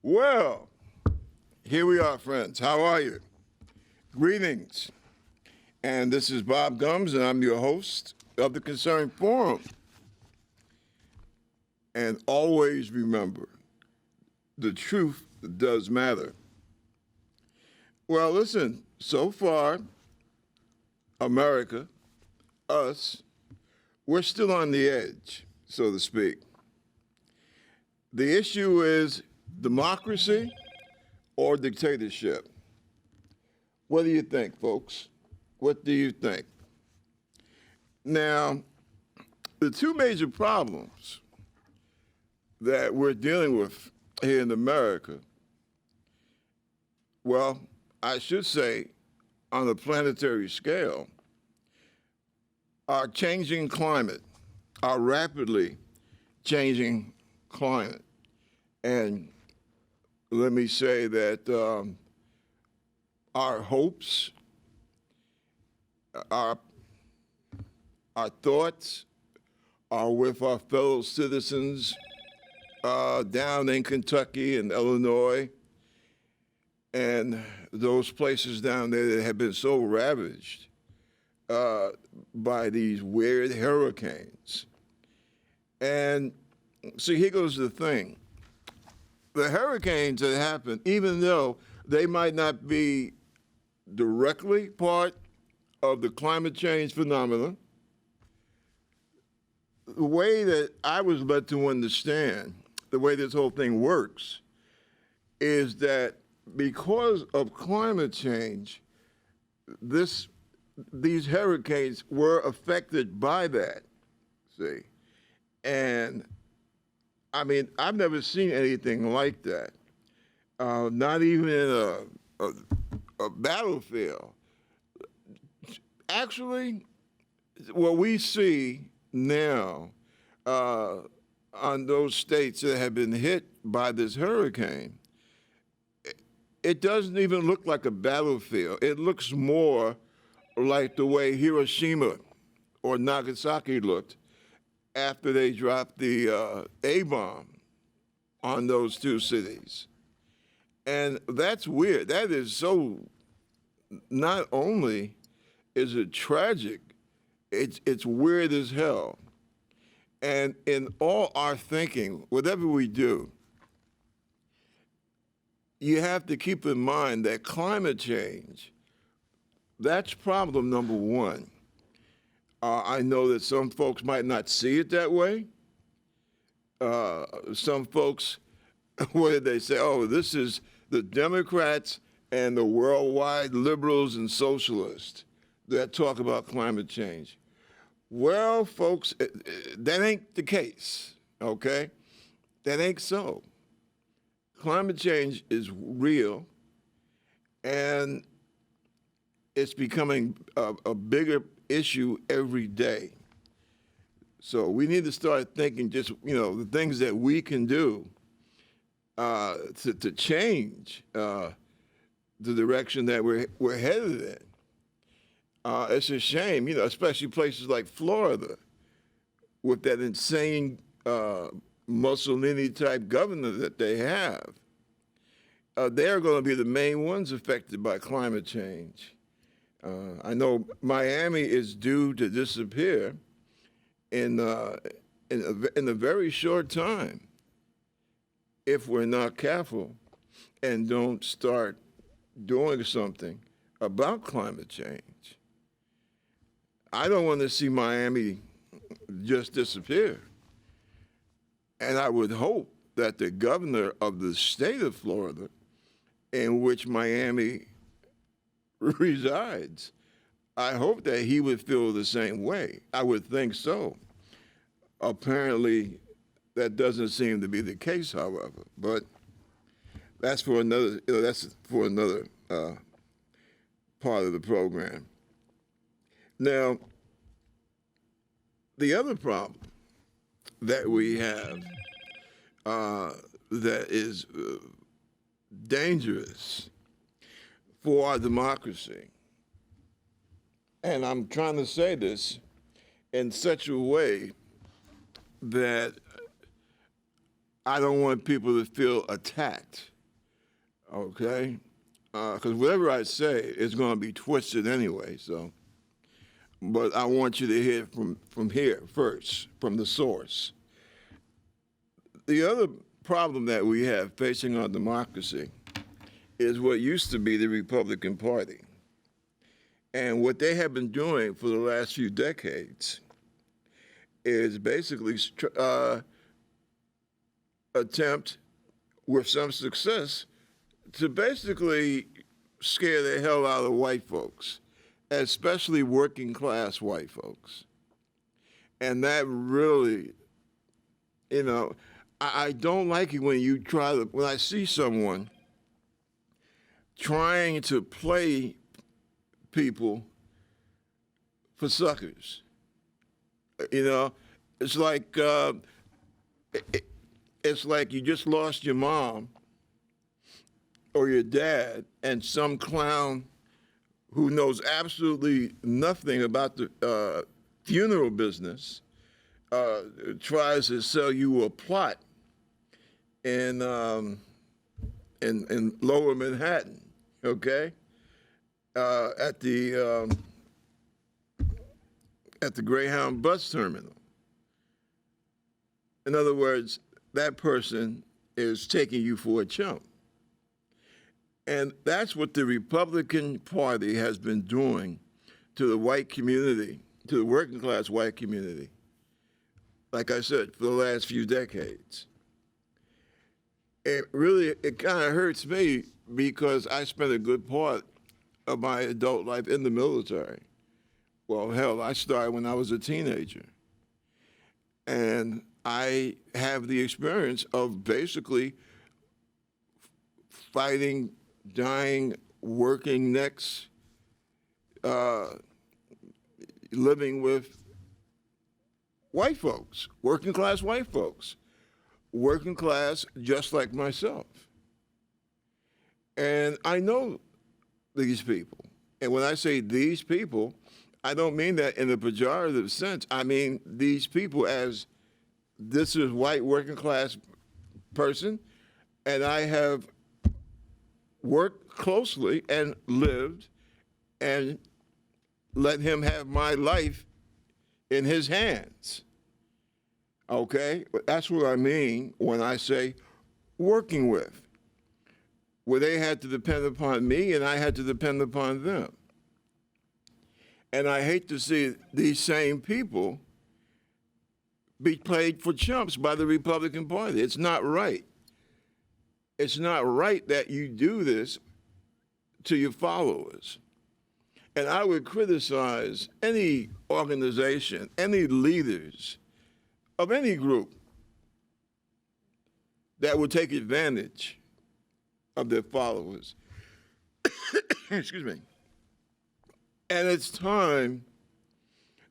Well, here we are, friends. How are you? Greetings. And this is Bob Gums, and I'm your host of the Concern Forum. And always remember, the truth does matter. Well, listen, so far, America, us, we're still on the edge, so to speak. The issue is democracy or dictatorship. What do you think, folks? What do you think? Now, the two major problems that we're dealing with here in America, well, I should say on a planetary scale, our changing climate, our rapidly changing climate. And let me say that our hopes, our, our thoughts are with our fellow citizens down in Kentucky and Illinois and those places down there that have been so ravaged by these weird hurricanes. And see, here goes the thing. The hurricanes that happen, even though they might not be directly part of the climate change phenomenon, the way that I was led to understand the way this whole thing works is that because of climate change, these hurricanes were affected by that, see? And I mean, I've never seen anything like that, not even in a battlefield. Actually, what we see now on those states that have been hit by this hurricane, it doesn't even look like a battlefield. It looks more like the way Hiroshima or Nagasaki looked after they dropped the A-bomb on those two cities. And that's weird. That is so, not only is it tragic, it's weird as hell. And in all our thinking, whatever we do, you have to keep in mind that climate change, that's problem number one. I know that some folks might not see it that way. Some folks, what did they say? Oh, this is the Democrats and the worldwide liberals and socialists that talk about climate change. Well, folks, that ain't the case, okay? That ain't so. Climate change is real, and it's becoming a bigger issue every day. So we need to start thinking just, the things that we can do to change the direction that we're headed in. It's a shame, especially places like Florida with that insane Mussolini-type governor that they have. They're going to be the main ones affected by climate change. I know Miami is due to disappear in a very short time if we're not careful and don't start doing something about climate change. I don't want to see Miami just disappear. And I would hope that the governor of the state of Florida, in which Miami resides, I hope that he would feel the same way. I would think so. Apparently, that doesn't seem to be the case, however. But that's for another. That's for another part of the program. Now, the other problem that we have that is dangerous for our democracy, and I'm trying to say this in such a way that I don't want people to feel attacked, okay? Because whatever I say is going to be twisted anyway. So, but I want you to hear from here first, from the source. The other problem that we have facing our democracy is what used to be the Republican Party. And what they have been doing for the last few decades is basically attempt, with some success, to basically scare the hell out of white folks, especially working class white folks. And that really, you know, I don't like it when you when I see someone trying to play people for suckers. You know, it's like it's like you just lost your mom or your dad, and some clown who knows absolutely nothing about the funeral business tries to sell you a plot in Lower Manhattan, okay, at the Greyhound bus terminal. In other words, that person is taking you for a chump. And that's what the Republican Party has been doing to the white community, to the working class white community, like I said, for the last few decades. It kind of hurts me because I spent a good part of my adult life in the military. Well, hell, I started when I was a teenager. And I have the experience of basically fighting, dying, working next, living with white folks, working class white folks, working class just like myself. And I know these people. And when I say these people, I don't mean that in a pejorative sense. I mean these people as this is white working class person, and I have worked closely and lived and let him have my life in his hands. Okay? That's what I mean when I say working with, where they had to depend upon me and I had to depend upon them. And I hate to see these same people be played for chumps by the Republican Party. It's not right. It's not right that you do this to your followers. And I would criticize any organization, any leaders of any group that would take advantage of their followers. Excuse me. And it's time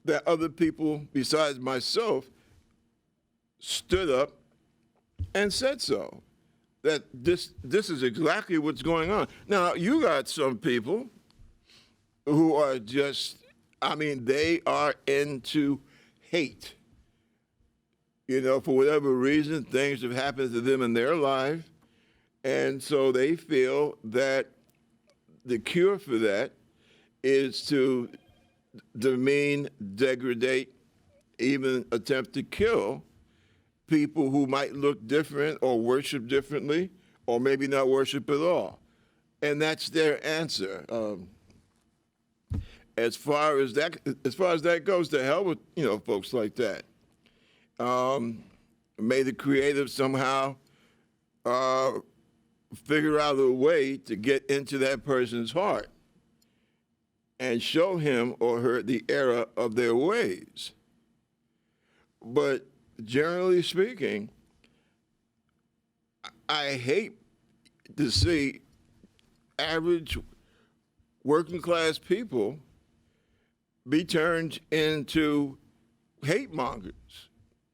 that other people besides myself stood up and said so, that this is exactly what's going on. Now, you got some people who are just, I mean, they are into hate. You know, for whatever reason, things have happened to them in their life, and so they feel that the cure for that is to demean, degrade, even attempt to kill people who might look different or worship differently, or maybe not worship at all. And that's their answer. As far as that goes, to hell with folks like that. May the creative somehow figure out a way to get into that person's heart and show him or her the error of their ways. But generally speaking, I hate to see average working class people be turned into hate mongers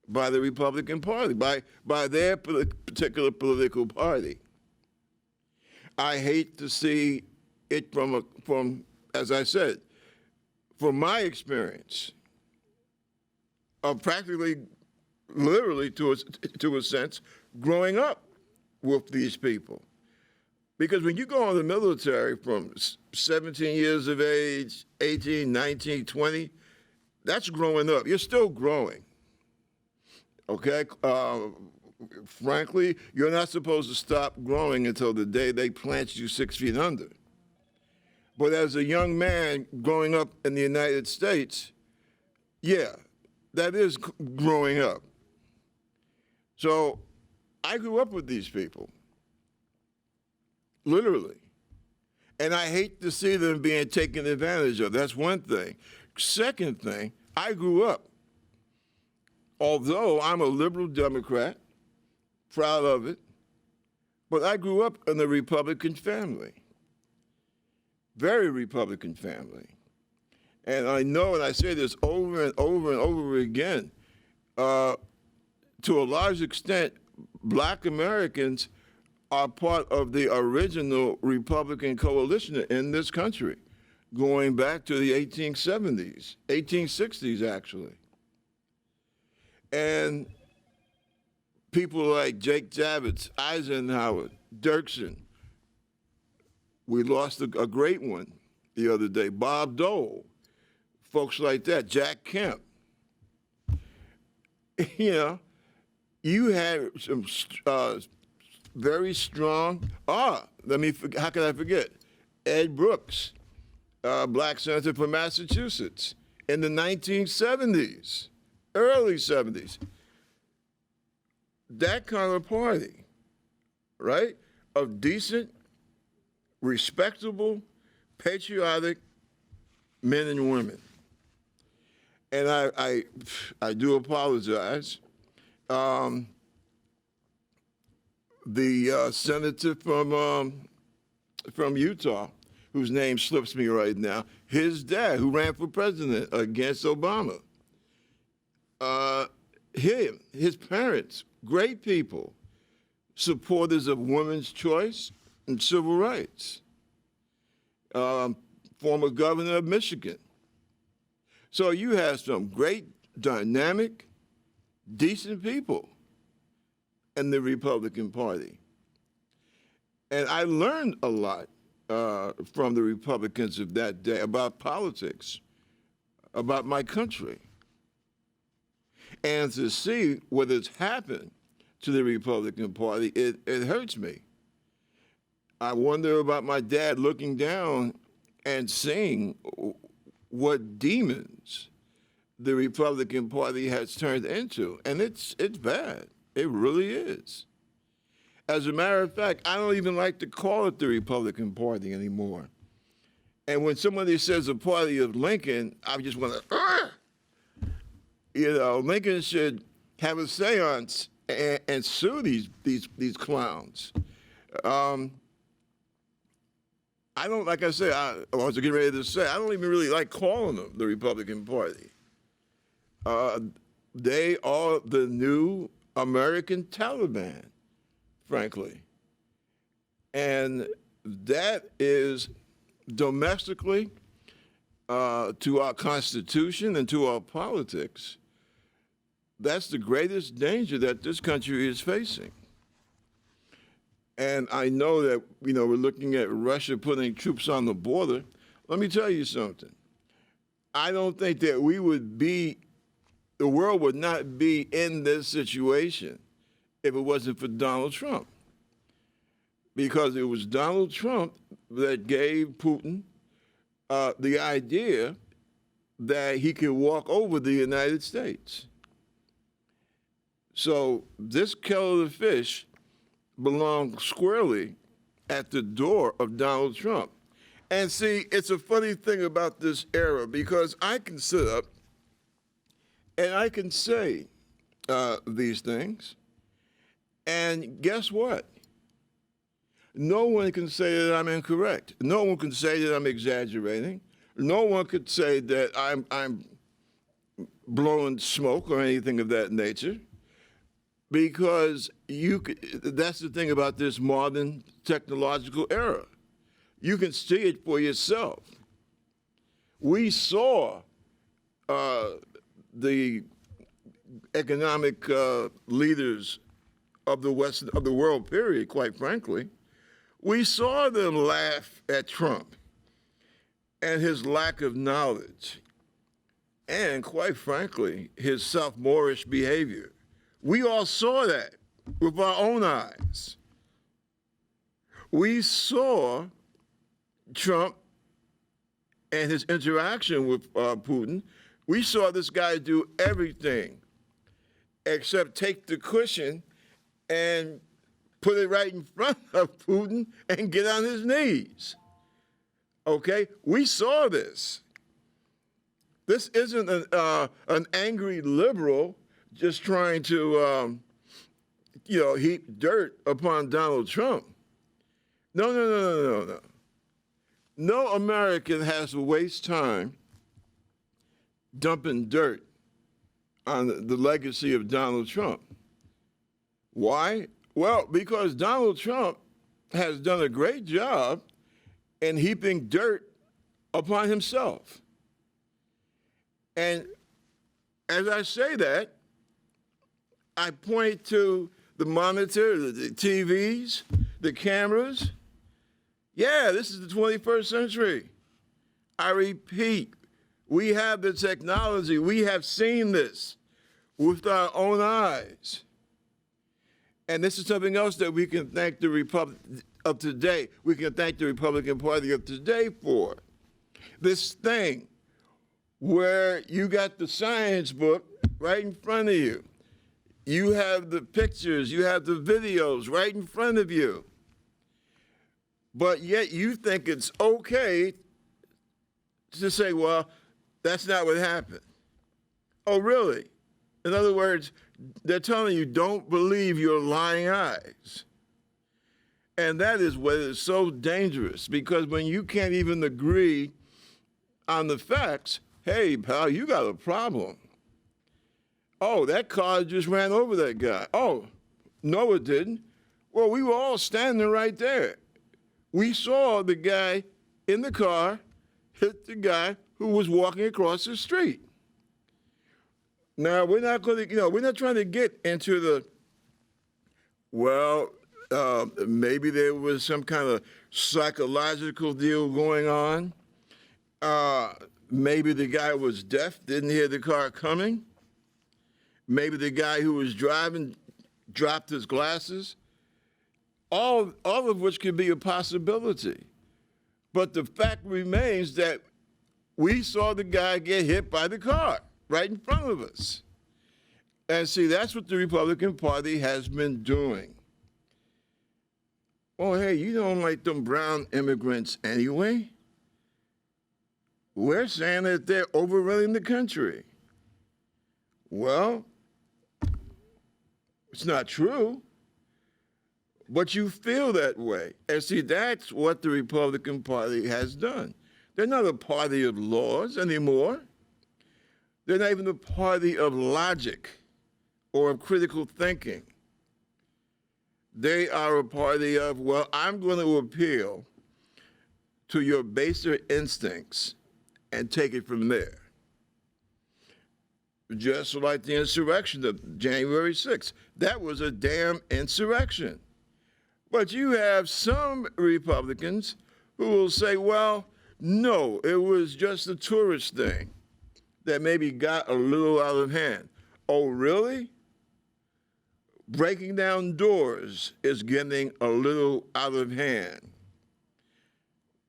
by the Republican Party, by their particular political party. I hate to see it from, as I said, from my experience of practically, literally to a sense, growing up with these people. Because when you go in the military from 17 years of age, 18, 19, 20, that's growing up. You're still growing. Okay? Frankly, you're not supposed to stop growing until the day they plant you 6 feet under. But as a young man growing up in the United States, yeah, that is growing up. So I grew up with these people, literally. And I hate to see them being taken advantage of. That's one thing. Second thing, I grew up, although I'm a liberal Democrat, proud of it, but I grew up in a Republican family, very Republican family. And I know, and I say this over and over and over again, to a large extent, Black Americans are part of the original Republican coalition in this country, going back to the 1870s, 1860s actually. And people like Jake Javits, Eisenhower, Dirksen, we lost a great one the other day, Bob Dole, folks like that, Jack Kemp. You know, you had some very strong, how could I forget? Ed Brooks, Black senator from Massachusetts in the 1970s, early 70s. That kind of party, right, of decent, respectable, patriotic men and women. And I do apologize. The senator from Utah, whose name slips me right now, his dad, who ran for president against Obama, his parents, great people, supporters of women's choice and civil rights, former governor of Michigan. So you have some great, dynamic, decent people in the Republican Party. And I learned a lot from the Republicans of that day about politics, about my country. And to see what has happened to the Republican Party, it hurts me. I wonder about my dad looking down and seeing what demons the Republican Party has turned into. And it's bad. It really is. As a matter of fact, I don't even like to call it the Republican Party anymore. And when somebody says the party of Lincoln, I just want to, Lincoln should have a seance and sue these clowns. I don't, like I said, I was getting ready to say, I don't even really like calling them the Republican Party. They are the new American Taliban, frankly. And that is domestically, to our Constitution and to our politics, that's the greatest danger that this country is facing. And I know that, we're looking at Russia putting troops on the border. Let me tell you something. I don't think that the world would not be in this situation if it wasn't for Donald Trump. Because it was Donald Trump that gave Putin the idea that he could walk over the United States. So this kettle of fish belonged squarely at the door of Donald Trump. And see, it's a funny thing about this era, because I can sit up and I can say these things, and guess what? No one can say that I'm incorrect. No one can say that I'm exaggerating. No one could say that I'm blowing smoke or anything of that nature, because that's the thing about this modern technological era. You can see it for yourself. We saw the economic leaders of the world, period, quite frankly. We saw them laugh at Trump and his lack of knowledge and, quite frankly, his sophomorish behavior. We all saw that with our own eyes. We saw Trump and his interaction with Putin. We saw this guy do everything except take the cushion and put it right in front of Putin and get on his knees. Okay? We saw this. This isn't an angry liberal just trying to, heap dirt upon Donald Trump. No. No American has to waste time dumping dirt on the legacy of Donald Trump. Why? Well, because Donald Trump has done a great job in heaping dirt upon himself. And as I say that, I point to the monitor, the TVs, the cameras. Yeah, this is the 21st century. I repeat, we have the technology. We have seen this with our own eyes. And this is something else that we can thank the Republic of today. We can thank the Republican Party of today for. This thing where you got the science book right in front of you. You have the pictures, you have the videos right in front of you. But yet you think it's okay to say, well, that's not what happened. Oh, really? In other words, they're telling you, don't believe your lying eyes. And that is what is so dangerous, because when you can't even agree on the facts, hey, pal, you got a problem. Oh, that car just ran over that guy. Oh, no, it didn't. Well, we were all standing right there. We saw the guy in the car hit the guy who was walking across the street. Now, we're not going to, we're not trying to get into the, maybe there was some kind of psychological deal going on. Maybe the guy was deaf, didn't hear the car coming. Maybe the guy who was driving dropped his glasses. All of which could be a possibility. But the fact remains that we saw the guy get hit by the car right in front of us. And see, that's what the Republican Party has been doing. Oh, hey, you don't like them brown immigrants anyway? We're saying that they're overrunning the country. Well, it's not true. But you feel that way. And see, that's what the Republican Party has done. They're not a party of laws anymore. They're not even a party of logic or of critical thinking. They are a party of, well, I'm going to appeal to your baser instincts and take it from there. Just like the insurrection of January 6th. That was a damn insurrection. But you have some Republicans who will say, well, no, it was just a tourist thing that maybe got a little out of hand. Oh, really? Breaking down doors is getting a little out of hand.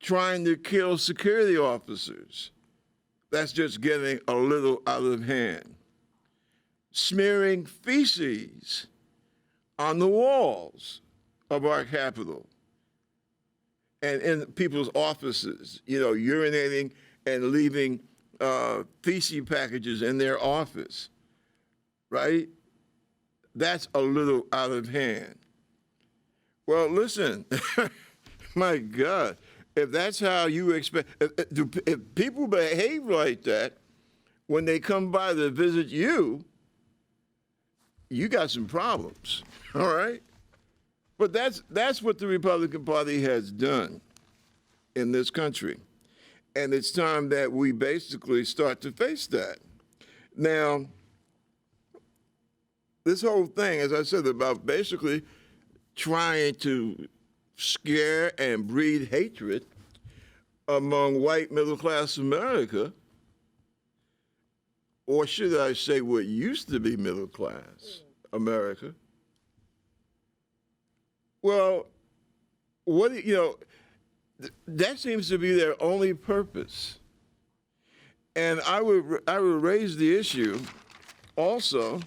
Trying to kill security officers, that's just getting a little out of hand. Smearing feces on the walls of our Capitol and in people's offices, urinating and leaving feces packages in their office, right? That's a little out of hand. Well, listen, my God, if that's how you expect, if people behave like that when they come by to visit you, you got some problems, all right? But that's what the Republican Party has done in this country. And it's time that we basically start to face that. Now, this whole thing, as I said, about basically trying to scare and breed hatred among white middle-class America, or should I say what used to be middle-class America. Well, that seems to be their only purpose. And I would raise the issue also,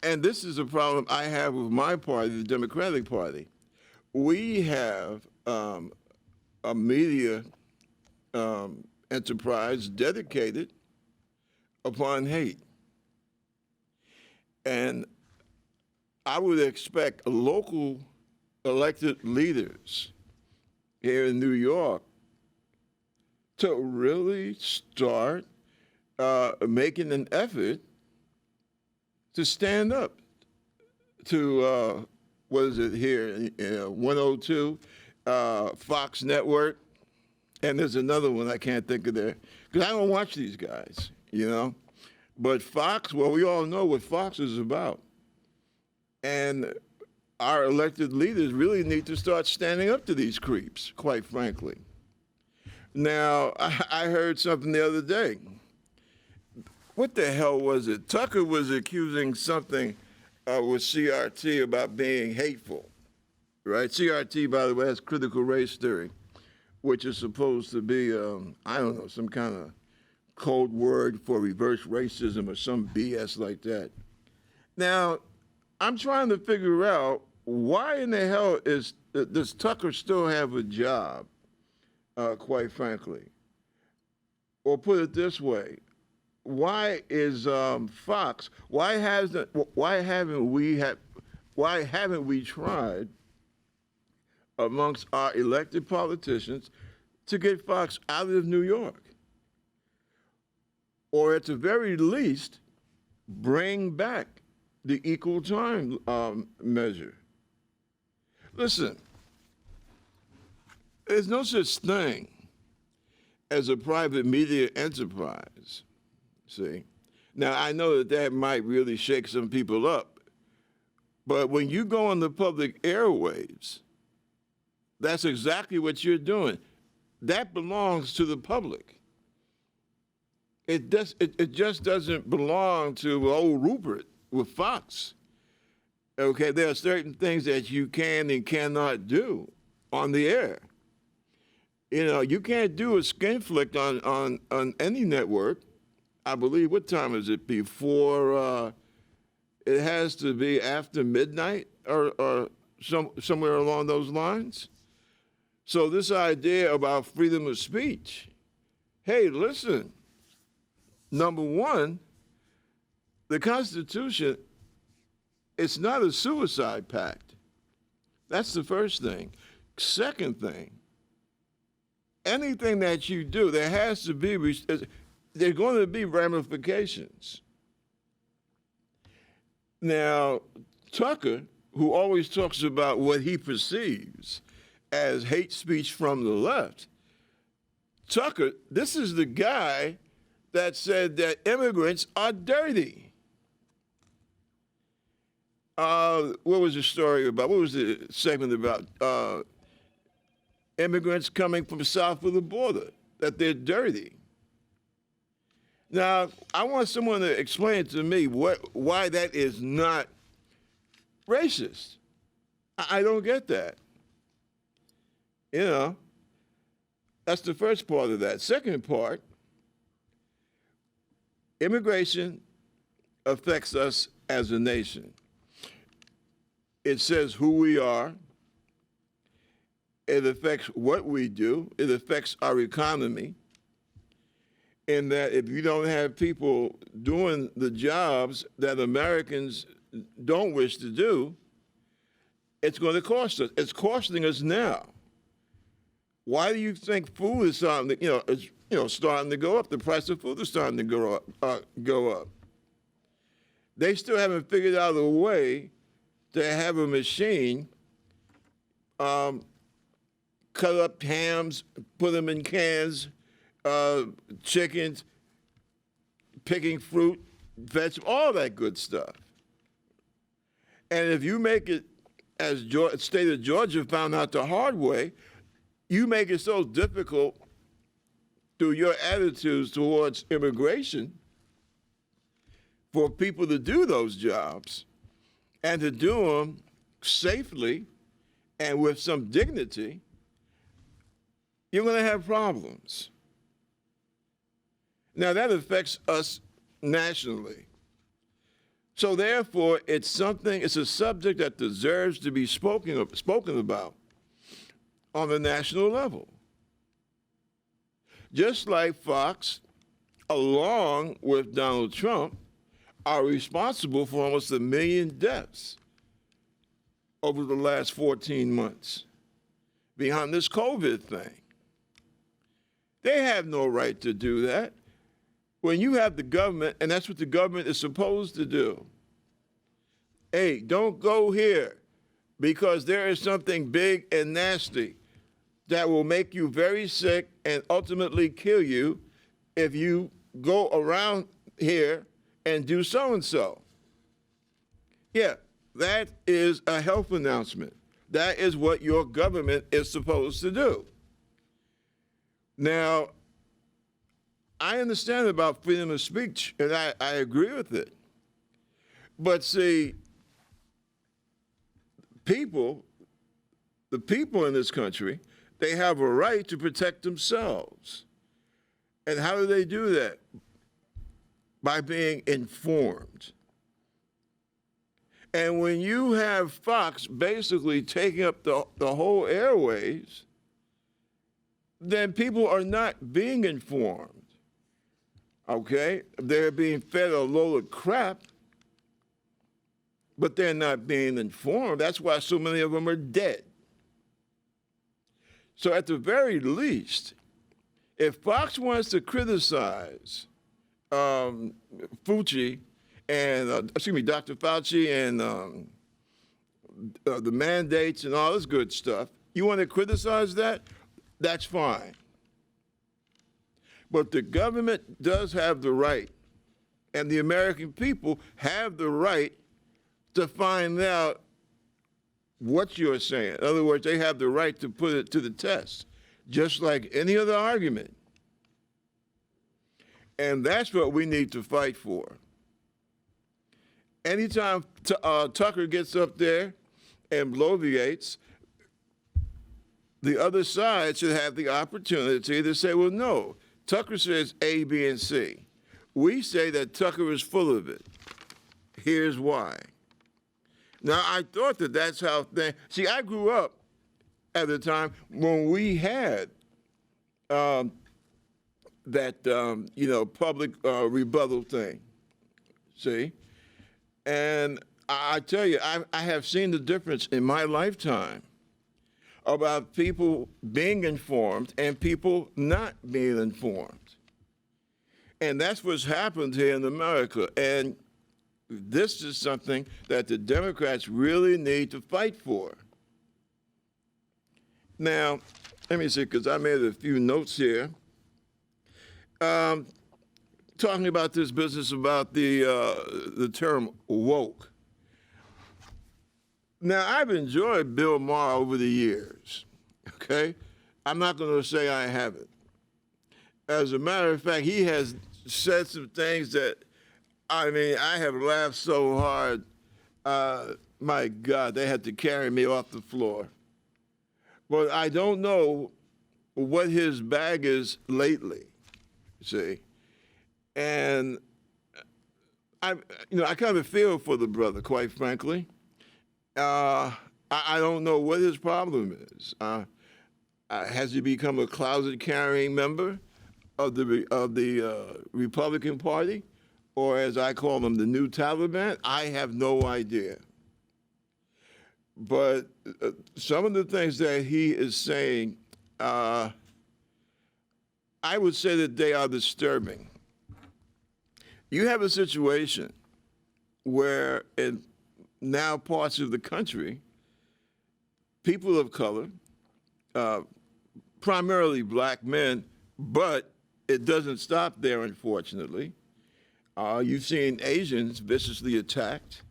and this is a problem I have with my party, the Democratic Party. We have a media enterprise dedicated upon hate. And I would expect local elected leaders here in New York to really start making an effort to stand up to, what is it here, 102, Fox Network, and there's another one I can't think of there, because I don't watch these guys, But Fox, well, we all know what Fox is about. And our elected leaders really need to start standing up to these creeps, quite frankly. Now, I heard something the other day. What the hell was it? Tucker was accusing something with CRT about being hateful, right? CRT, by the way, has critical race theory, which is supposed to be, I don't know, some kind of code word for reverse racism or some BS like that. Now, I'm trying to figure out why in the hell does Tucker still have a job, quite frankly? Or put it this way, why is Fox? Why haven't we tried amongst our elected politicians to get Fox out of New York, or at the very least, bring back the equal time measure? Listen, there's no such thing as a private media enterprise. See? Now, I know that might really shake some people up, but when you go on the public airwaves, that's exactly what you're doing. That belongs to the public. It just doesn't belong to old Rupert with Fox. Okay, there are certain things that you can and cannot do on the air. You can't do a skin flick on any network. I believe, what time is it? Before, it has to be after midnight or somewhere along those lines. So this idea about freedom of speech, hey, listen, number one, the Constitution, it's not a suicide pact. That's the first thing. Second thing, anything that you do, there has to be, there are going to be ramifications. Now, Tucker, who always talks about what he perceives as hate speech from the left, Tucker, this is the guy that said that immigrants are dirty. What was the story about? What was the segment about? Immigrants coming from south of the border, that they're dirty. Now, I want someone to explain to me why that is not racist. I don't get that. That's the first part of that. Second part, immigration affects us as a nation. It says who we are. It affects what we do. It affects our economy. In that if you don't have people doing the jobs that Americans don't wish to do, it's going to cost us. It's costing us now. Why do you think food is starting to, starting to go up? The price of food is starting to go up. They still haven't figured out a way to have a machine cut up hams, put them in cans, chickens, picking fruit, vegetables, all that good stuff. And if you make it, as state of Georgia found out the hard way, you make it so difficult through your attitudes towards immigration for people to do those jobs and to do them safely and with some dignity, you're going to have problems. Now, that affects us nationally. So therefore, it's a subject that deserves to be spoken about on the national level. Just like Fox, along with Donald Trump, are responsible for almost 1 million deaths over the last 14 months behind this COVID thing. They have no right to do that. When you have the government, and that's what the government is supposed to do. Hey, don't go here because there is something big and nasty that will make you very sick and ultimately kill you if you go around here and do so-and-so. Yeah, that is a health announcement. That is what your government is supposed to do. Now, I understand about freedom of speech, and I agree with it. But see, the people in this country, they have a right to protect themselves. And how do they do that? By being informed. And when you have Fox basically taking up the whole airways, then people are not being informed. Okay? They're being fed a load of crap, but they're not being informed. That's why so many of them are dead. So at the very least, if Fox wants to criticize Fauci and, Dr. Fauci and the mandates and all this good stuff, you want to criticize that? That's fine. But the government does have the right, and the American people have the right to find out what you're saying. In other words, they have the right to put it to the test, just like any other argument. And that's what we need to fight for. Anytime Tucker gets up there and bloviates, the other side should have the opportunity to say, well, no, Tucker says A, B, and C. We say that Tucker is full of it. Here's why. Now, I thought that that's how things... See, I grew up at the time when we had public rebuttal thing, see? And I tell you, I have seen the difference in my lifetime about people being informed and people not being informed. And that's what's happened here in America. And this is something that the Democrats really need to fight for. Now, let me see, because I made a few notes here. Talking about this business about the term woke. Now, I've enjoyed Bill Maher over the years, okay? I'm not going to say I haven't. As a matter of fact, he has said some things that, I have laughed so hard, my God, they had to carry me off the floor. But I don't know what his bag is lately, see? And I kind of feel for the brother, quite frankly. I don't know what his problem is. Has he become a closet-carrying member of the Republican Party, or as I call them, the new Taliban? I have no idea. But some of the things that he is saying, I would say that they are disturbing. You have a situation where in now parts of the country, people of color, primarily black men, but it doesn't stop there, unfortunately. You've seen Asians viciously attacked.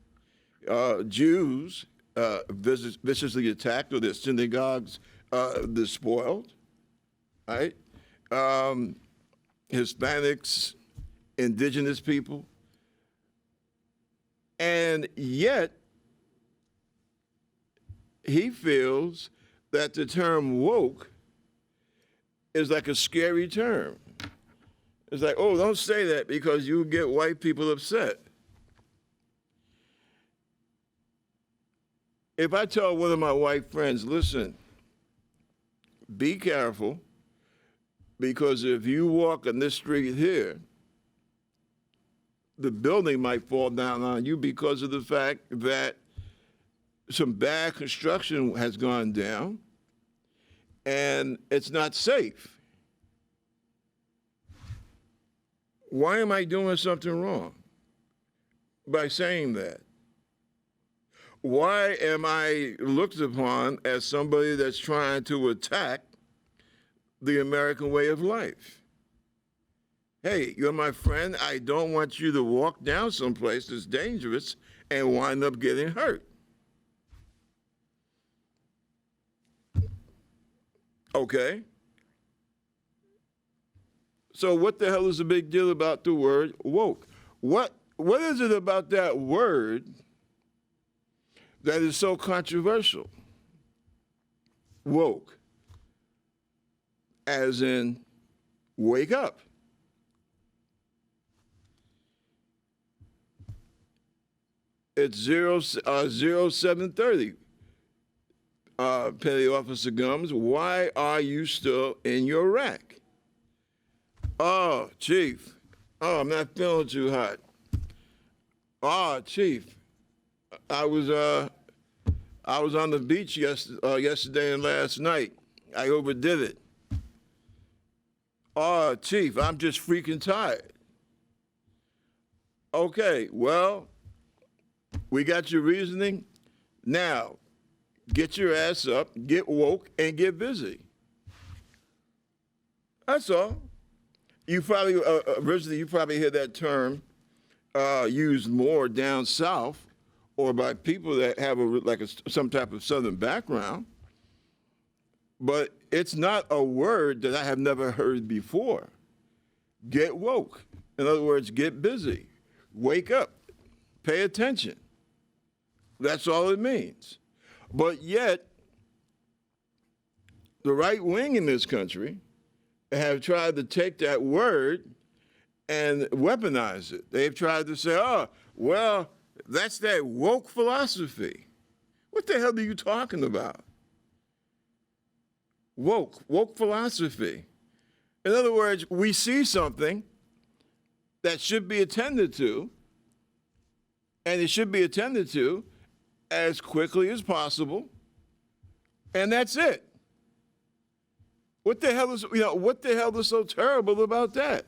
Jews viciously attacked, or their synagogues despoiled, right? Hispanics, indigenous people. And yet, he feels that the term woke is like a scary term. It's like, oh, don't say that because you'll get white people upset. If I tell one of my white friends, listen, be careful, because if you walk on this street here, the building might fall down on you because of the fact that some bad construction has gone down and it's not safe. Why am I doing something wrong by saying that? Why am I looked upon as somebody that's trying to attack the American way of life? Hey, you're my friend. I don't want you to walk down someplace that's dangerous and wind up getting hurt. Okay? So what the hell is the big deal about the word woke? What is it about that word that is so controversial? Woke, as in wake up. It's 0730. Petty Officer Gumbs, why are you still in your rack? Oh, Chief. Oh, I'm not feeling too hot. Oh, Chief. I was on the beach yesterday and last night. I overdid it. Oh, Chief, I'm just freaking tired. Okay, well, we got your reasoning. Now, get your ass up, get woke, and get busy. That's all. You probably, originally, you probably heard that term used more down south or by people that have some type of Southern background. But it's not a word that I have never heard before. Get woke. In other words, get busy. Wake up. Pay attention. That's all it means. But yet, the right wing in this country have tried to take that word and weaponize it. They've tried to say, oh, well, that's that woke philosophy. What the hell are you talking about? Woke philosophy. In other words, we see something that should be attended to, and it should be attended to as quickly as possible, and that's it. What the hell is so terrible about that?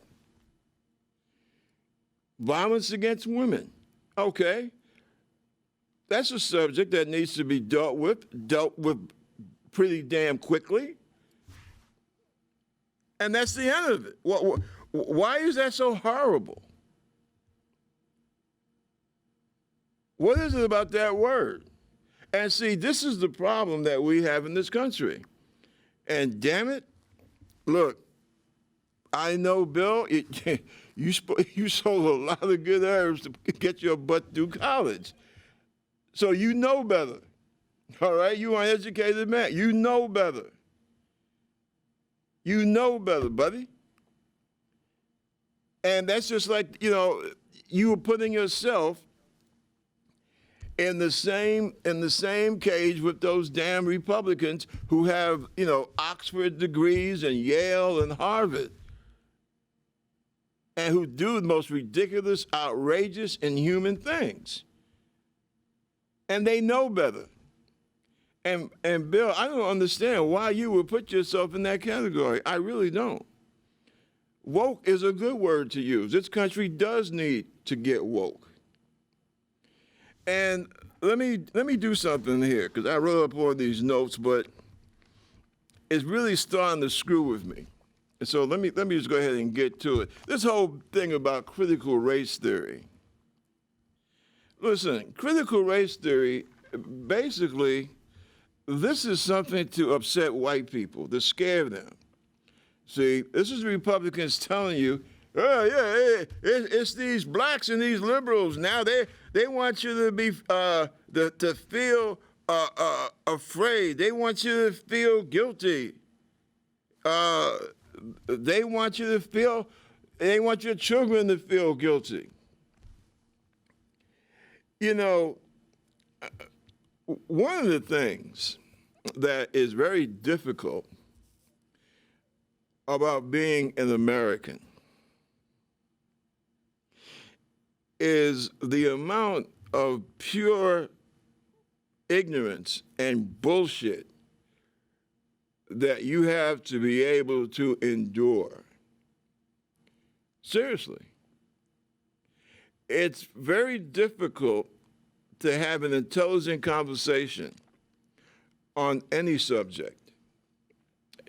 Violence against women. Okay. That's a subject that needs to be dealt with pretty damn quickly. And that's the end of it. Why is that so horrible? What is it about that word? And see, this is the problem that we have in this country. And damn it, look, I know, Bill, you sold a lot of good herbs to get your butt through college. So you know better, all right? You are an educated man. You know better. You know better, buddy. And that's just like, you were putting yourself in the same cage with those damn Republicans who have, Oxford degrees and Yale and Harvard, and who do the most ridiculous, outrageous, inhuman things. And they know better. And Bill, I don't understand why you would put yourself in that category. I really don't. Woke is a good word to use. This country does need to get woke. And let me do something here, because I wrote up all these notes, but it's really starting to screw with me. And so let me just go ahead and get to it. This whole thing about critical race theory. Listen, critical race theory, basically, this is something to upset white people, to scare them. See, this is Republicans telling you, oh yeah, it's these blacks and these liberals. Now they want you to be to feel afraid. They want you to feel guilty. They want you to feel. They want your children to feel guilty. You know, one of the things that is very difficult about being an American is the amount of pure ignorance and bullshit that you have to be able to endure. Seriously. It's very difficult to have an intelligent conversation on any subject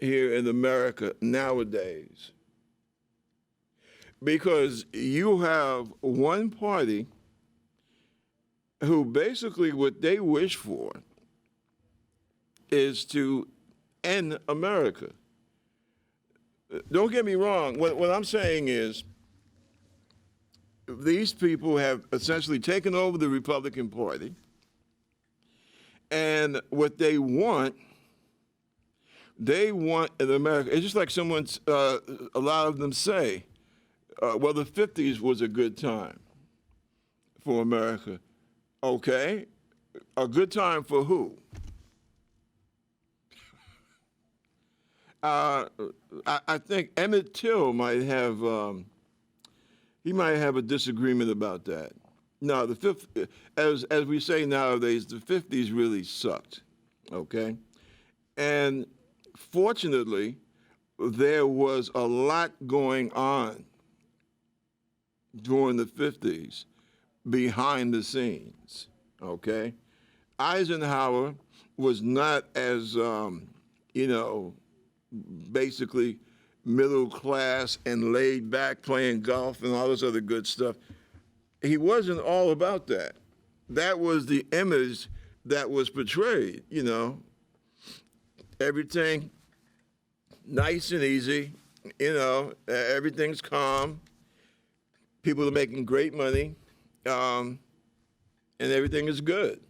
here in America nowadays, because you have one party who basically what they wish for is to end America. Don't get me wrong. What I'm saying is these people have essentially taken over the Republican Party, and what they want in America, it's just like someone's, a lot of them say, well, the 50s was a good time for America. Okay, a good time for who? I think Emmett Till might have, he might have a disagreement about that. No, as we say nowadays, the 50s really sucked, okay? And fortunately, there was a lot going on during the 50s behind the scenes, okay? Eisenhower was not as, basically middle class and laid back playing golf and all this other good stuff. He wasn't all about that. That was the image that was portrayed, everything nice and easy, everything's calm, people are making great money, and everything is good.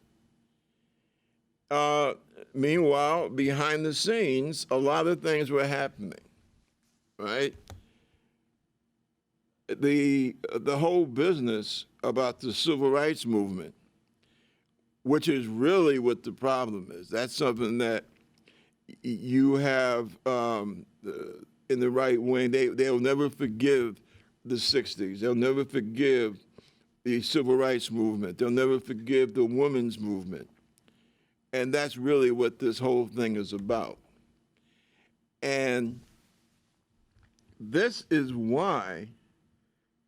Meanwhile, behind the scenes, a lot of things were happening, right? The whole business about the civil rights movement, which is really what the problem is. That's something that you have in the right wing. They'll never forgive the 60s. They'll never forgive the civil rights movement. They'll never forgive the women's movement. And that's really what this whole thing is about. And this is why,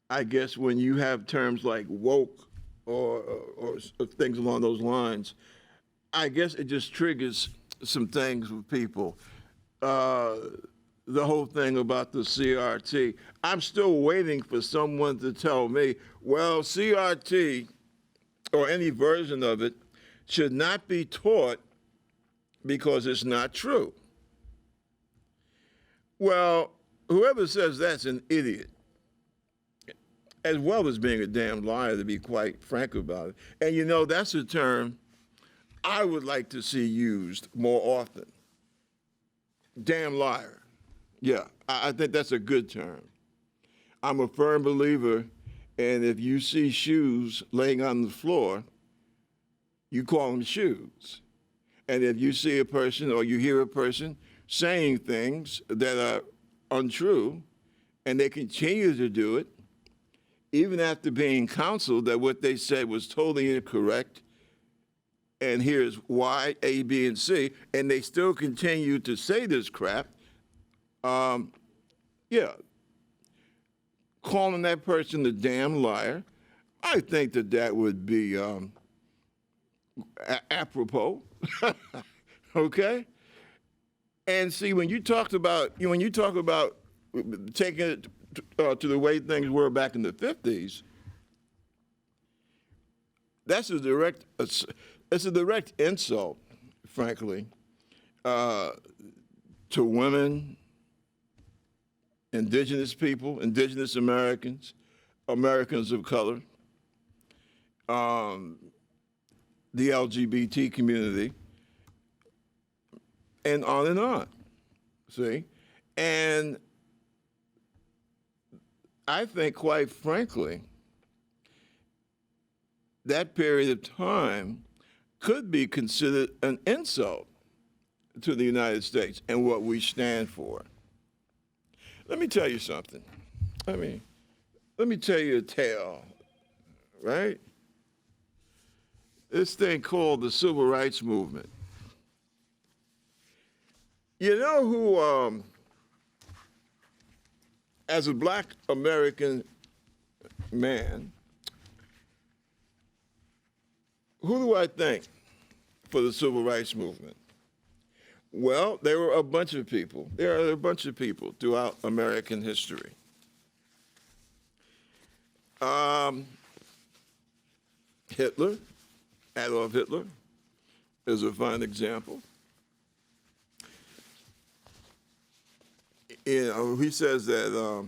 I guess, when you have terms like woke or things along those lines, I guess it just triggers some things with people. The whole thing about the CRT. I'm still waiting for someone to tell me, well, CRT or any version of it should not be taught because it's not true. Well, whoever says that's an idiot, as well as being a damn liar, to be quite frank about it. And that's a term I would like to see used more often. Damn liar. Yeah, I think that's a good term. I'm a firm believer, and if you see shoes laying on the floor, you call them shoes. And if you see a person or you hear a person saying things that are untrue, and they continue to do it, even after being counseled that what they said was totally incorrect, and here's why, A, B, and C, and they still continue to say this crap, calling that person a damn liar, I think that would be apropos, okay? And see, when you talk about taking it to the way things were back in the 50s, That's a direct, it's a direct insult, frankly, uh, to women, indigenous people, indigenous Americans, Americans of color, um, the LGBT community, and on and on. See? And I think, quite frankly, that period of time could be considered an insult to the United States and what we stand for. Let me tell you something. Let me tell you a tale, right? This thing called the Civil Rights Movement. You know who, as a black American man, who do I think for the Civil Rights Movement? Well, there were a bunch of people. There are a bunch of people throughout American history. Hitler, Adolf Hitler, is a fine example. You know, he says that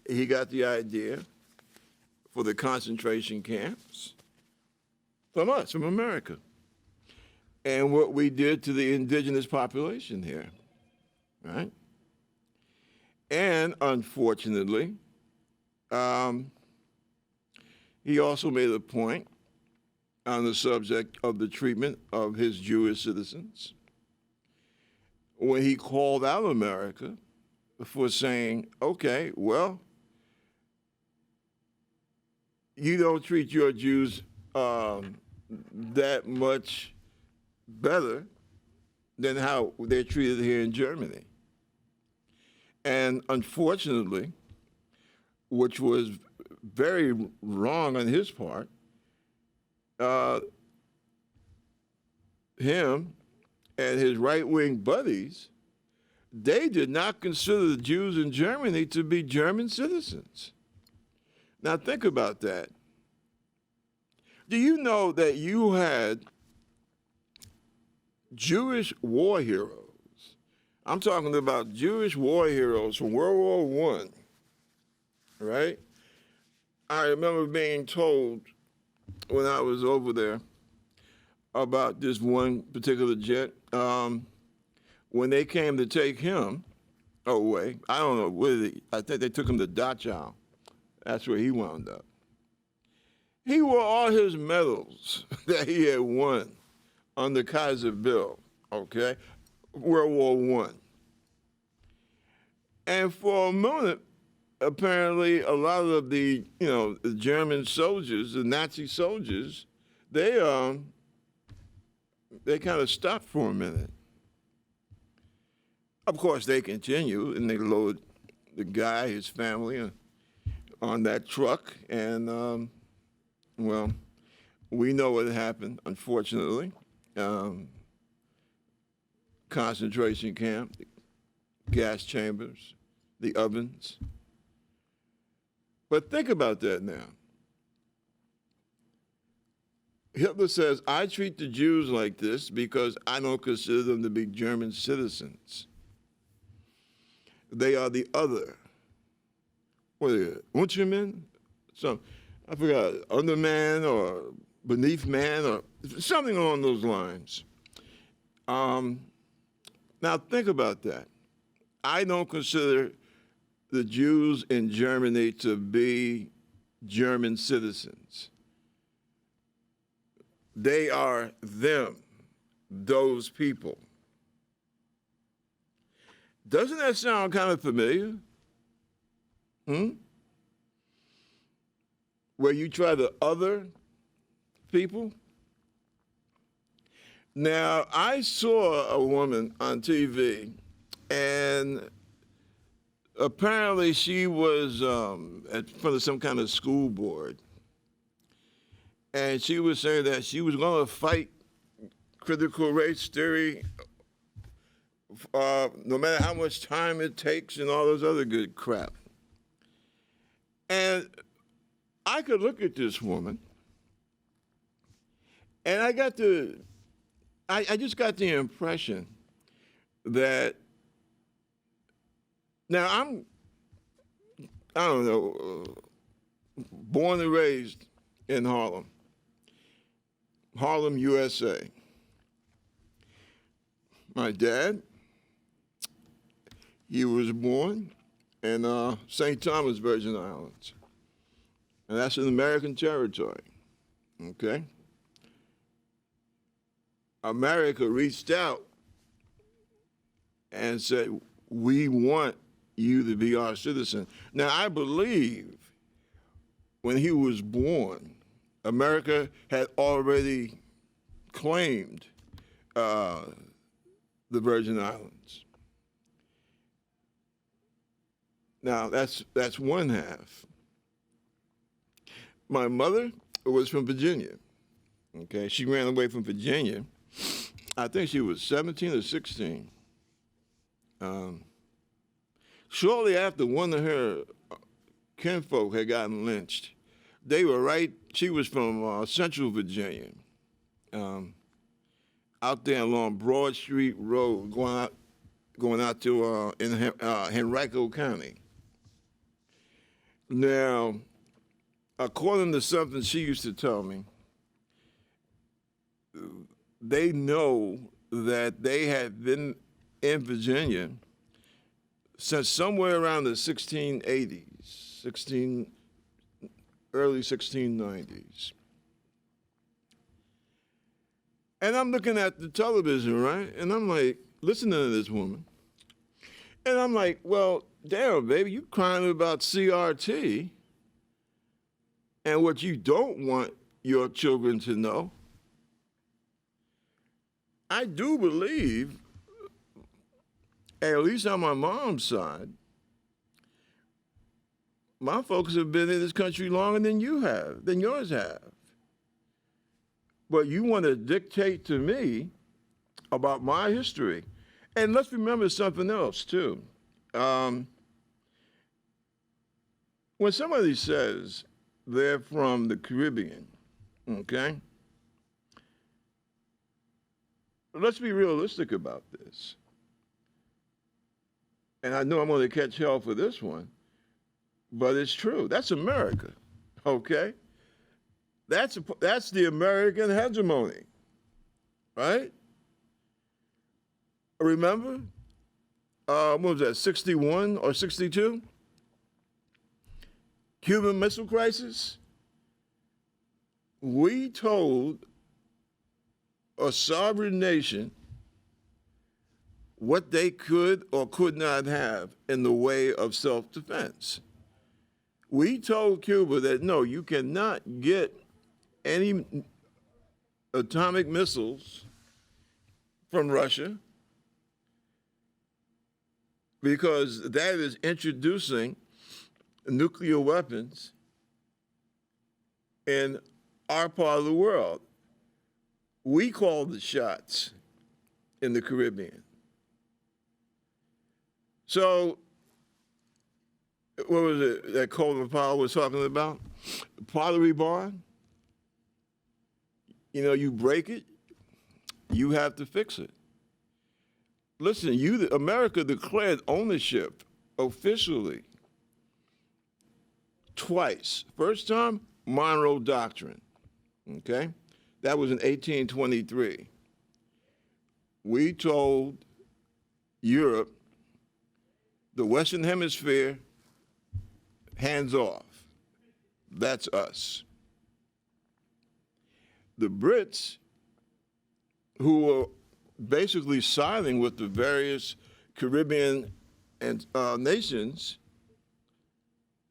he got the idea for the concentration camps from us, from America, and what we did to the indigenous population here, right? And unfortunately, he also made a point on the subject of the treatment of his Jewish citizens when he called out America for saying, okay, well, you don't treat your Jews that much better than how they're treated here in Germany. And unfortunately, which was very wrong on his part, him and his right-wing buddies, they did not consider the Jews in Germany to be German citizens. Now think about that. Do you know that you had Jewish war heroes? I'm talking about Jewish war heroes from World War I, right? I remember being told when I was over there about this one particular jet. When they came to take him away, I don't know where I think they took him to Dachau. That's where he wound up. He wore all his medals that he had won under Kaiser Bill, okay, World War I. And for a moment, apparently a lot of the, the German soldiers, the Nazi soldiers, they kind of stopped for a minute. Of course, they continued, and they loaded the guy, his family, on that truck, and, well, we know what happened, unfortunately. Concentration camp, gas chambers, the ovens. But think about that now. Hitler says, I treat the Jews like this because I don't consider them to be German citizens. They are the other. What are they? Unterman? I forgot, underman or beneath man or something along those lines. Now think about that. I don't consider the Jews in Germany to be German citizens. They are them, those people. Doesn't that sound kind of familiar? Where you try to other people? Now, I saw a woman on TV, and apparently she was in front of some kind of school board, and she was saying that she was going to fight critical race theory no matter how much time it takes and all those other good crap. And I could look at this woman And I just got the impression that now I don't know, born and raised in Harlem, USA. My dad, he was born in St. Thomas, Virgin Islands, and that's an American territory, okay? America reached out and said, we want you to be our citizen. Now, I believe when he was born, America had already claimed the Virgin Islands. Now, that's one half. My mother was from Virginia, okay? She ran away from Virginia. I think she was 17 or 16. Shortly after, one of her kinfolk had gotten lynched. They were she was from Central Virginia, out there along Broad Street Road, going out to in Henrico County. Now, according to something she used to tell me, they know that they had been in Virginia since somewhere around the 1680s, early 1690s. And I'm looking at the television, right? And I'm like, listening to this woman. And I'm like, well, damn, baby, you crying about CRT and what you don't want your children to know. I do believe, at least on my mom's side, my folks have been in this country longer than yours have. But you want to dictate to me about my history. And let's remember something else, too. When somebody says they're from the Caribbean, okay? Let's be realistic about this. And I know I'm going to catch hell for this one, but it's true. That's America, okay? That's the American hegemony, right? Remember, what was that, 61 or 62? Cuban Missile Crisis? We told a sovereign nation what they could or could not have in the way of self-defense. We told Cuba that, no, you cannot get any atomic missiles from Russia because that is introducing nuclear weapons in our part of the world. We called the shots in the Caribbean. So, what was it that Colin Powell was talking about? The Pottery Barn? You know, you break it, you have to fix it. Listen, America declared ownership officially twice. First time, Monroe Doctrine, okay? That was in 1823. We told Europe, the Western Hemisphere, hands off. That's us. The Brits, who were basically siding with the various Caribbean and nations,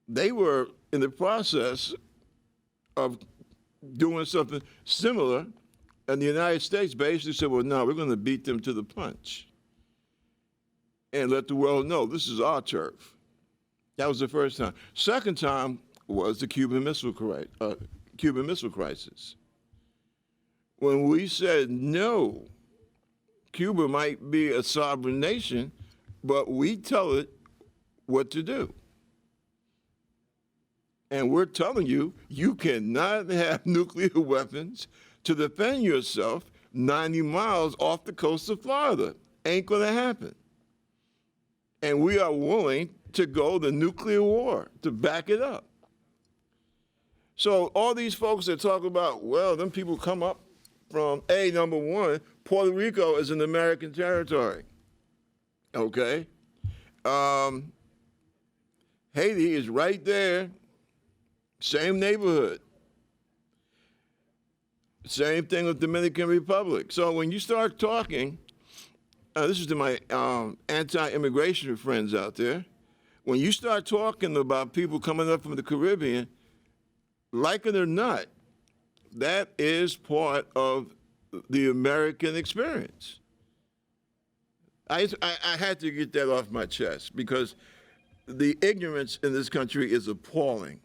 they were in the process of doing something similar, and the United States basically said, well, no, we're going to beat them to the punch and let the world know this is our turf. That was the first time. Second time was the Cuban Missile Crisis. When we said, no, Cuba might be a sovereign nation, but we tell it what to do. And we're telling you, you cannot have nuclear weapons to defend yourself 90 miles off the coast of Florida. Ain't going to happen. And we are willing to go to nuclear war to back it up. So all these folks that talk about, well, them people come up from, number one, Puerto Rico is an American territory, okay? Haiti is right there, same neighborhood. Same thing with Dominican Republic. So when you start talking, this is to my anti-immigration friends out there, when you start talking about people coming up from the Caribbean, like it or not, that is part of the American experience. I had to get that off my chest because the ignorance in this country is appalling.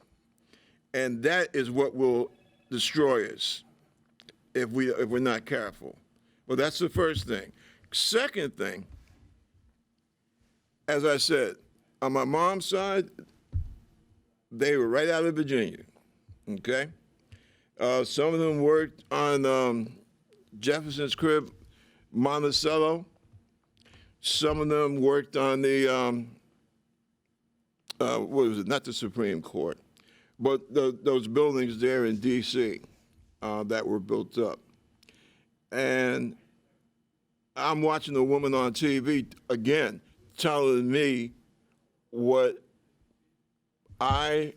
And that is what will destroy us if we're not careful. Well, that's the first thing. Second thing, as I said, on my mom's side, they were right out of Virginia, okay? Some of them worked on Jefferson's crib, Monticello. Some of them worked on the, what was it, not the Supreme Court, but those buildings there in D.C. That were built up. And I'm watching a woman on TV, again, telling me what I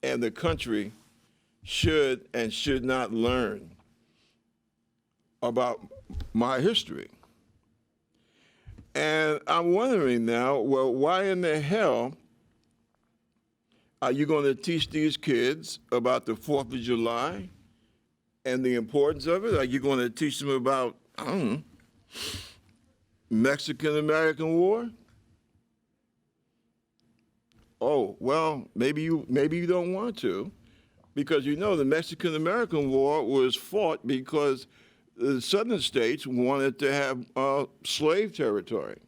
and the country should and should not learn about my history. And I'm wondering now, well, why in the hell are you going to teach these kids about the 4th of July and the importance of it? Are you going to teach them about, I don't know, Mexican-American War? Oh, well, maybe you don't want to, because you know the Mexican-American War was fought because the southern states wanted to have slave territory.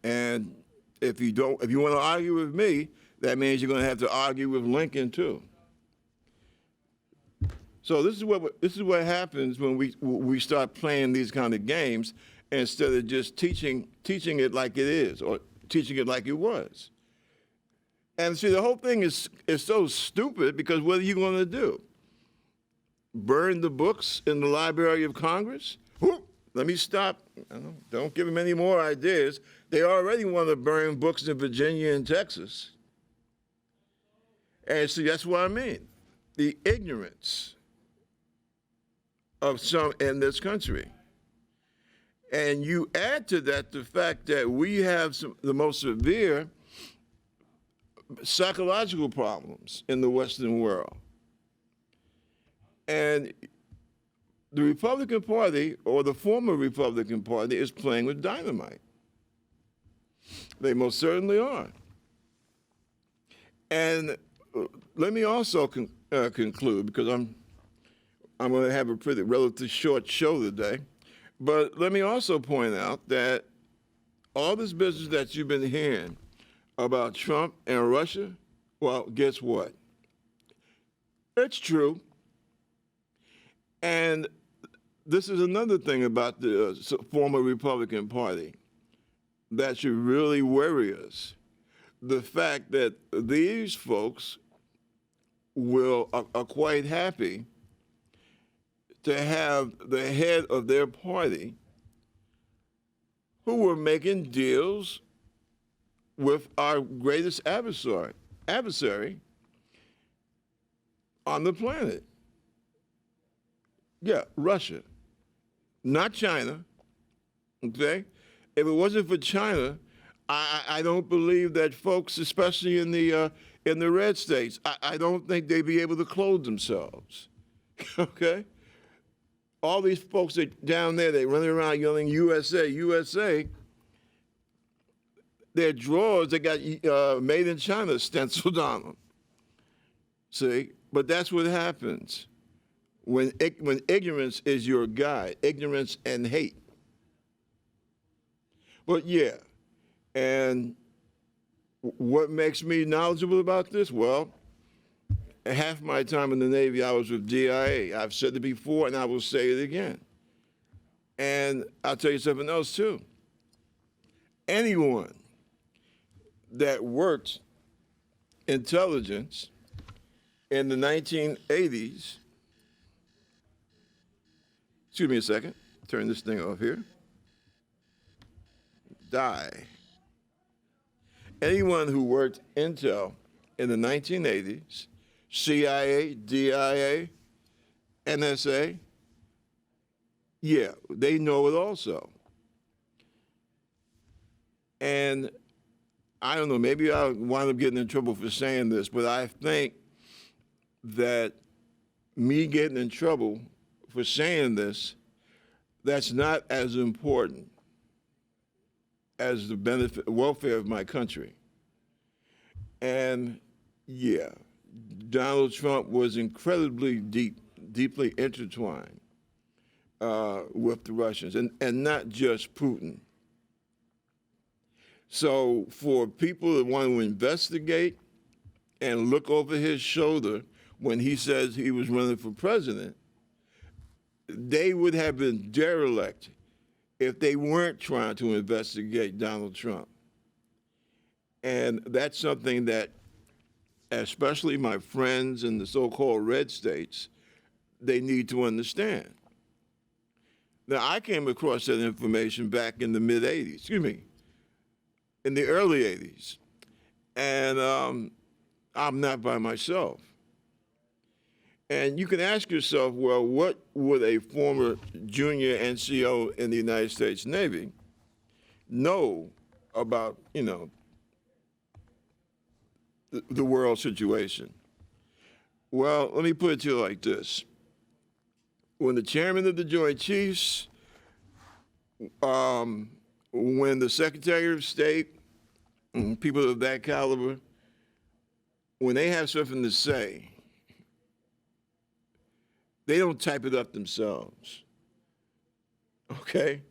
And if you want to argue with me, that means you're going to have to argue with Lincoln too. So this is what happens when we start playing these kind of games instead of just teaching it like it is or teaching it like it was. And see, the whole thing is so stupid because what are you going to do? Burn the books in the Library of Congress? Whoop, let me stop. Don't give them any more ideas. They already want to burn books in Virginia and Texas. And see, that's what I mean. The ignorance of some in this country. And you add to that the fact that we have the most severe psychological problems in the Western world. And the Republican Party, or the former Republican Party, is playing with dynamite. They most certainly are. And let me also conclude, because I'm going to have a pretty relatively short show today, but let me also point out that all this business that you've been hearing about Trump and Russia, well, guess what? It's true. And this is another thing about the former Republican Party that should really worry us. The fact that these folks are quite happy to have the head of their party who were making deals with our greatest adversary on the planet. Yeah, Russia, not China, okay? If it wasn't for China, I don't believe that folks, especially in the red states, I don't think they'd be able to clothe themselves, okay? All these folks that down there, they running around yelling USA, USA. Their drawers, they got made in China stenciled on them. See, but that's what happens when ignorance is your guide, ignorance and hate. But yeah, and what makes me knowledgeable about this? Well, half my time in the Navy, I was with DIA. I've said it before, and I will say it again. And I'll tell you something else, too. Anyone that worked intelligence in the 1980s, excuse me a second, turn this thing off here, die. Anyone who worked intel in the 1980s, CIA, DIA, NSA, yeah, they know it also. And I don't know, maybe I'll wind up getting in trouble for saying this, but I think that me getting in trouble for saying this, that's not as important as the welfare of my country. And yeah, Donald Trump was incredibly deeply intertwined with the Russians, and not just Putin. So for people that want to investigate and look over his shoulder when he says he was running for president, they would have been derelict if they weren't trying to investigate Donald Trump. And that's something that, especially my friends in the so-called red states, they need to understand. Now, I came across that information back in the mid-'80s, excuse me, in the early 80s. And I'm not by myself. And you can ask yourself, well, what would a former junior NCO in the United States Navy know about, the world situation? Well, let me put it to you like this. When the chairman of the Joint Chiefs, when the Secretary of State, and people of that caliber, when they have something to say, they don't type it up themselves, okay?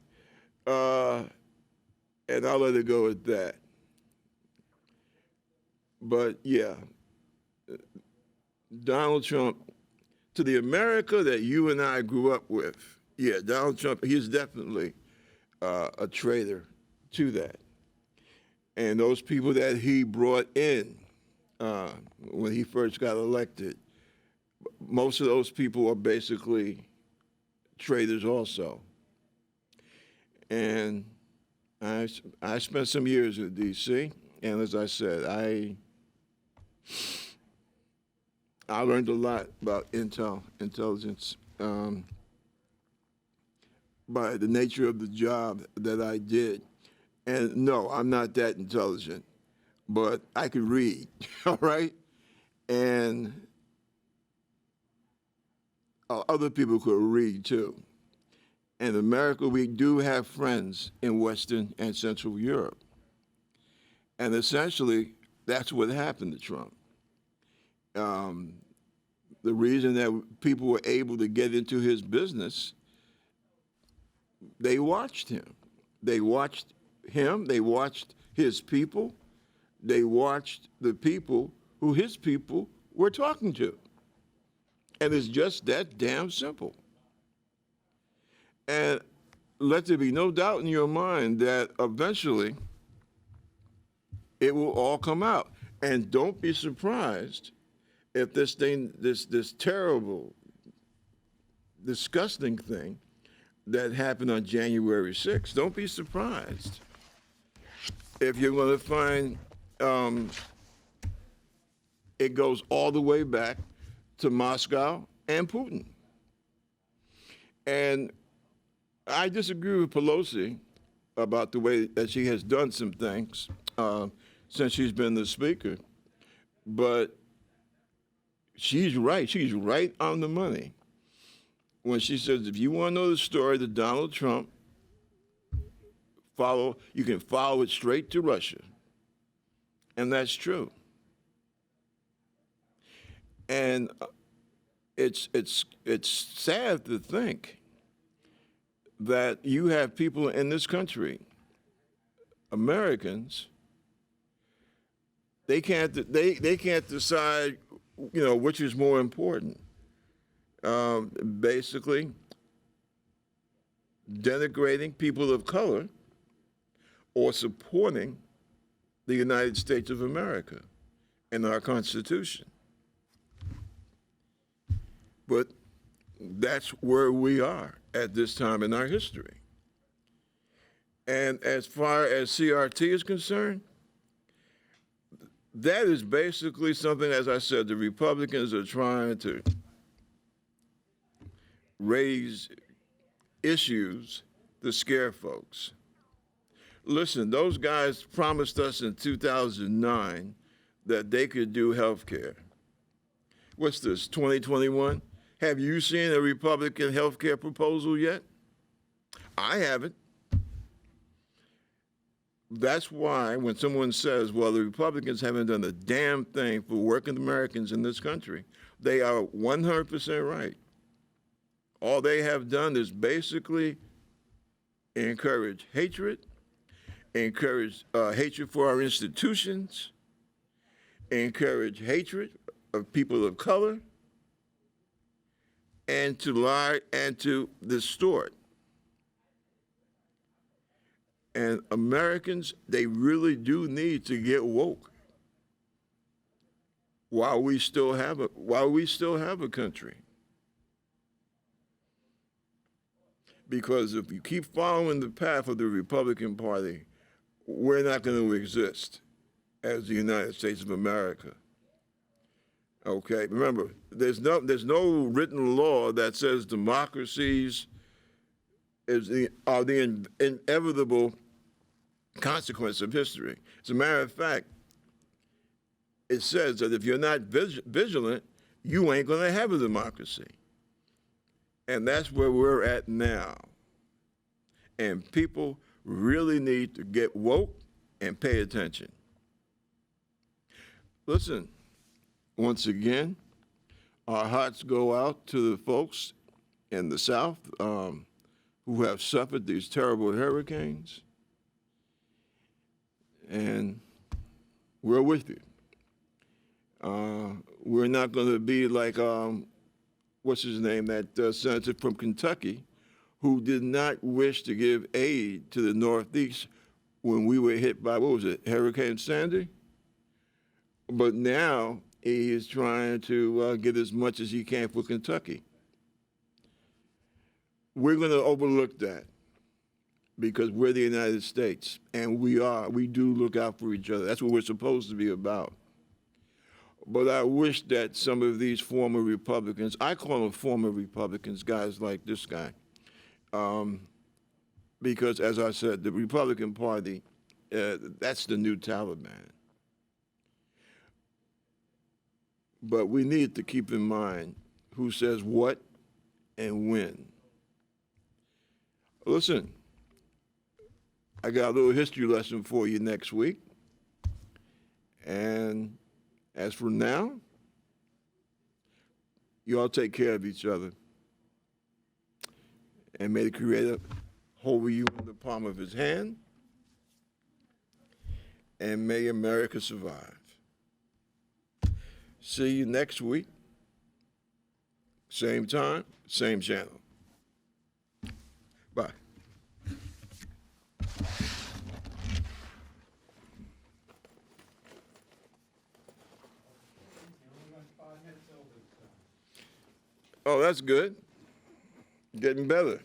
And I'll let it go at that. But yeah, Donald Trump, to the America that you and I grew up with, yeah, Donald Trump, he's definitely a traitor to that. And those people that he brought in when he first got elected, most of those people are basically traitors also. And I spent some years in D.C., and as I said, I learned a lot about intelligence by the nature of the job that I did. And no, I'm not that intelligent, but I could read, all right? And other people could read too. In America, we do have friends in Western and Central Europe. And essentially, that's what happened to Trump. The reason that people were able to get into his business, they watched him. They watched him, they watched his people, they watched the people who his people were talking to. And it's just that damn simple. And let there be no doubt in your mind that eventually it will all come out. And don't be surprised if this thing, this terrible, disgusting thing that happened on January 6th, don't be surprised if you're going to find it goes all the way back to Moscow and Putin. And I disagree with Pelosi about the way that she has done some things since she's been the speaker. But she's right. She's right on the money when she says, if you want to know the story to Donald Trump, you can follow it straight to Russia. And that's true. And it's sad to think that you have people in this country, Americans, they can't decide which is more important? Basically, denigrating people of color or supporting the United States of America and our Constitution. But that's where we are at this time in our history. And as far as CRT is concerned, that is basically something, as I said, the Republicans are trying to raise issues to scare folks. Listen, those guys promised us in 2009 that they could do health care. What's this, 2021? Have you seen a Republican health care proposal yet? I haven't. That's why when someone says, well, the Republicans haven't done a damn thing for working Americans in this country, they are 100% right. All they have done is basically encourage hatred, encourage hatred for our institutions, encourage hatred of people of color, and to lie and to distort. And Americans, they really do need to get woke while we still have a country. Because if you keep following the path of the Republican Party, we're not going to exist as the United States of America. Okay, remember, there's no written law that says democracies are the inevitable consequence of history. As a matter of fact, it says that if you're not vigilant, you ain't going to have a democracy. And that's where we're at now. And people really need to get woke and pay attention. Listen, once again, our hearts go out to the folks in the South who have suffered these terrible hurricanes. And we're with you. We're not going to be like, what's his name, that senator from Kentucky, who did not wish to give aid to the Northeast when we were hit by, what was it, Hurricane Sandy? But now he is trying to get as much as he can for Kentucky. We're going to overlook that because we're the United States, and we do look out for each other. That's what we're supposed to be about. But I wish that some of these former Republicans, I call them former Republicans, guys like this guy, because as I said, the Republican Party, that's the new Taliban. But we need to keep in mind who says what and when. Listen, I got a little history lesson for you next week. And as for now, you all take care of each other. And may the Creator hold you in the palm of his hand. And may America survive. See you next week. Same time, same channel. Bye. Oh, that's good. Getting better.